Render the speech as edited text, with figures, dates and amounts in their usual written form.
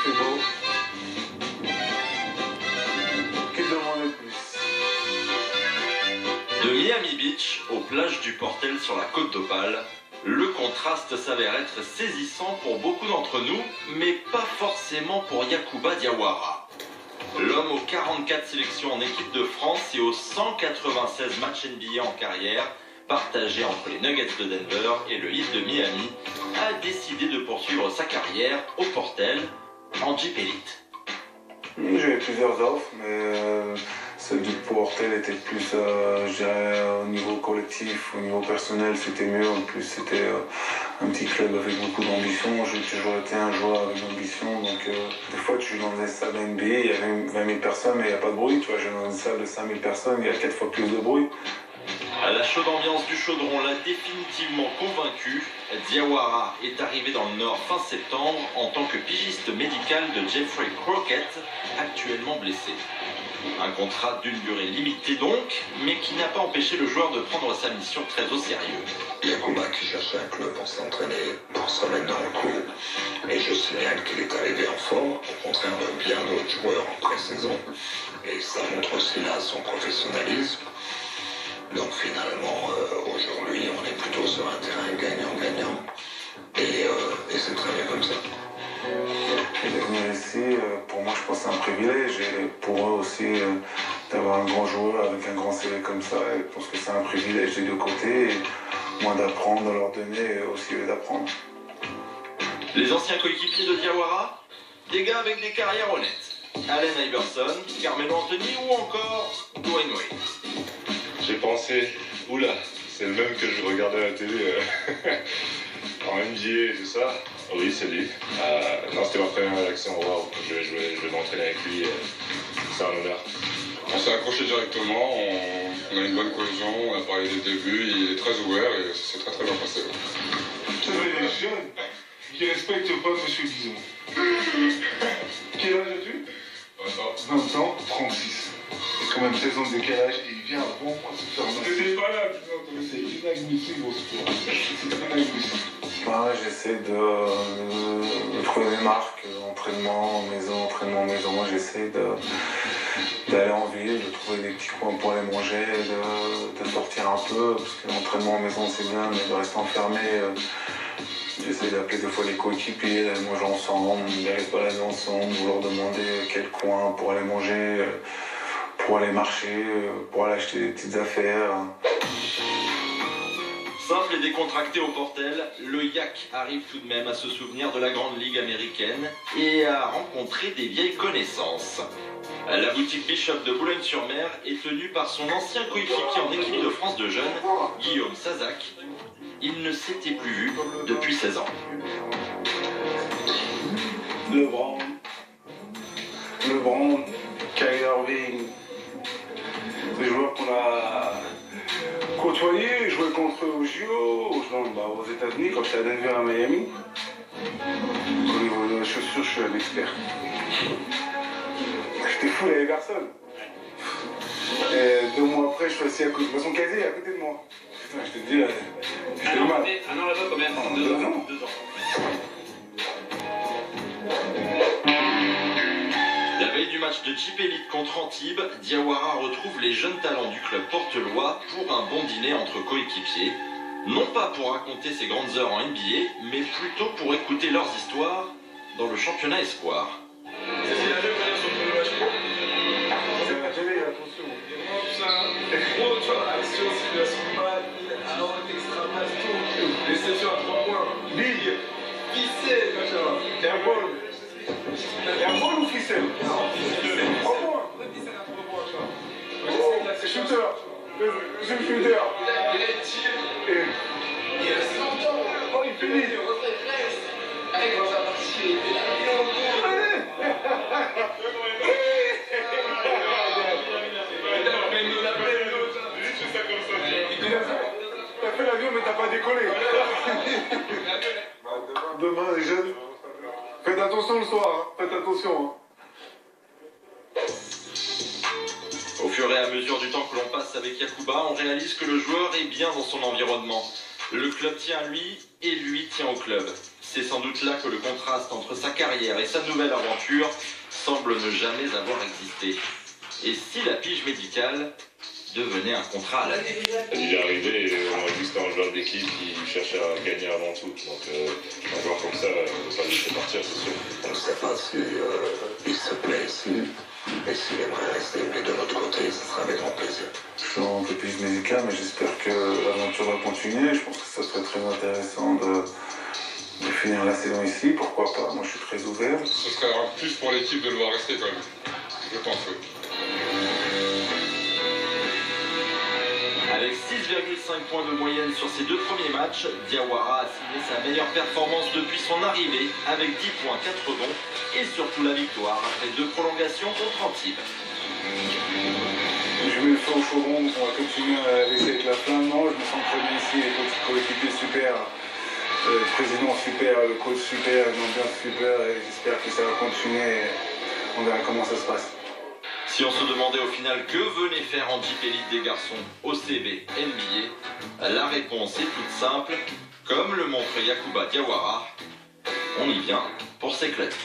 fait beau. Que demander plus? De Miami Beach aux plages du Portel sur la côte d'Opale, le contraste s'avère être saisissant pour beaucoup d'entre nous, mais pas forcément pour Yacouba Diawara. L'homme aux 44 sélections en équipe de France et aux 196 matchs NBA en carrière, partagé entre les Nuggets de Denver et le Heat de Miami, a décidé de poursuivre sa carrière au Portel en Jeep Elite. J'ai eu plusieurs offres, mais celle du Portel était plus, je dirais, au niveau collectif, au niveau personnel, c'était mieux. En plus, c'était un petit club avec beaucoup d'ambition. J'ai toujours été un joueur avec d'ambition. Donc, des fois, tu joues dans des salles NBA, il y avait 20 000 personnes, mais il n'y a pas de bruit. Tu vois, j'ai dans une salle de 5 000 personnes, il y a 4 fois plus de bruit. La chaude ambiance du chaudron l'a définitivement convaincu. Diawara est arrivé dans le Nord fin septembre en tant que pigiste médical de Jeffrey Crockett, actuellement blessé. Un contrat d'une durée limitée donc, mais qui n'a pas empêché le joueur de prendre sa mission très au sérieux. Yacouba qui cherchait un club pour s'entraîner, pour se remettre dans le coup. Et je signale qu'il est arrivé en forme, au contraire de bien d'autres joueurs en pré-saison. Et ça montre aussi là son professionnalisme. Donc finalement, aujourd'hui, on est plutôt sur un terrain gagnant-gagnant. Et c'est très bien comme ça. Et de venir ici, pour moi, je pense que c'est un privilège. Et pour eux aussi, d'avoir un grand joueur avec un grand CV comme ça, je pense que c'est un privilège des deux côtés. Et moi d'apprendre, de leur donner, et aussi eux d'apprendre. Les anciens coéquipiers de Diawara, des gars avec des carrières honnêtes. Allen Iverson, Carmelo Anthony ou encore Dwayne Wade. J'ai pensé, oula, c'est le même que je regardais à la télé en NBA et tout ça. Oui, c'est lui. Non, c'était ma première action. Wow, je vais m'entraîner avec lui. C'est un honneur. On s'est accroché directement, on a une bonne cohésion, on a parlé dès le début, il est très ouvert et ça s'est très bien passé. Vous savez, les jeunes qui ne respectent pas M. Guizot. Quel âge as-tu? 20 ans, 36. C'est quand même 16 ans de décalage et il vient avant moi se faire masser. C'est pas là, c'est inadmissible au sport. C'est inadmissible. Bah, j'essaie de trouver mes marques, entraînement maison. J'essaie d'aller en ville, de trouver des petits coins pour aller manger, de sortir un peu, parce que l'entraînement en maison c'est bien, mais de rester enfermé. J'essaie d'appeler des fois les coéquipiers, d'aller manger ensemble, d'aller se balader ensemble, de leur demander quel coin pour aller manger, pour aller marcher, pour aller acheter des petites affaires. Simple et décontracté au Portel, le Yak arrive tout de même à se souvenir de la Grande Ligue américaine et à rencontrer des vieilles connaissances. La boutique Bishop de Boulogne-sur-Mer est tenue par son ancien coéquipier en équipe de France de jeunes, Guillaume Sazac. Il ne s'était plus vu depuis 16 ans. LeBron, Kyrie Irving, des joueurs qu'on a côtoyés, joué contre eux au JO, aux États-Unis, quand j'étais à Denver à Miami. Au niveau de la chaussure, je suis un expert. J'étais fou, il n'y avait personne. Et 2 mois après, je suis assis à côté de son casier, à côté de moi. Putain, je te dis, j'étais mal. Un an là-bas, combien? 2 ans. 2 ans. La veille du match de Jeep Elite contre Antibes, Diawara retrouve les jeunes talents du club portelois pour un bon dîner entre coéquipiers. Non pas pour raconter ses grandes heures en NBA, mais plutôt pour écouter leurs histoires dans le championnat espoir. C'est la même manière sur le match. C'est la télé, attention. Gros, tu vois, action, simulation de balle, alors extra passe tout. Réception à 3 points. Big. Ficelle, machin. Airball. Airball ou ficelle? Non, ficelle. 3 points. C'est shooter. C'est le shooter. Il a tiré. Il reste longtemps. Oh, il finit. Allez, quand ça partit, il était là. T'as fait l'avion mais t'as pas décollé. Demain les jeunes, faites attention le soir, hein. Faites attention. Hein. Au fur et à mesure du temps que l'on passe avec Yacouba, on réalise que le joueur est bien dans son environnement. Le club tient à lui et lui tient au club. C'est sans doute là que le contraste entre sa carrière et sa nouvelle aventure semble ne jamais avoir existé. Et si la pige médicale devenait un contrat à l'année? Il est arrivé et on a vu que c'était un joueur d'équipe qui cherchait à gagner avant tout. Donc un joueur comme ça, on ne peut pas le laisser partir, c'est sûr. On ne sait pas si il se plaît ici, et s'il aimerait rester, mais de notre côté, ça sera avec grand plaisir. Je suis un peu plus médical, mais j'espère que l'aventure va continuer. Je pense que ça serait très intéressant de finir la saison ici, pourquoi pas, moi je suis très ouvert. Ce serait un plus pour l'équipe de le voir rester quand même. Je pense, oui. Avec 6,5 points de moyenne sur ses 2 premiers matchs, Diawara a signé sa meilleure performance depuis son arrivée avec 10 points, 4 rebonds et surtout la victoire après 2 prolongations contre Antibes. Je mets le feu au chaudron, on va continuer à laisser avec la flamme. Non, je me sens très bien ici, les coéquipiers super, le président super, le coach super, l'ambiance super, et j'espère que ça va continuer. On verra comment ça se passe. Si on se demandait au final que venait faire en Jeep Elite des garçons au CV NBA, la réponse est toute simple, comme le montre Yacouba Diawara, on y vient pour s'éclater.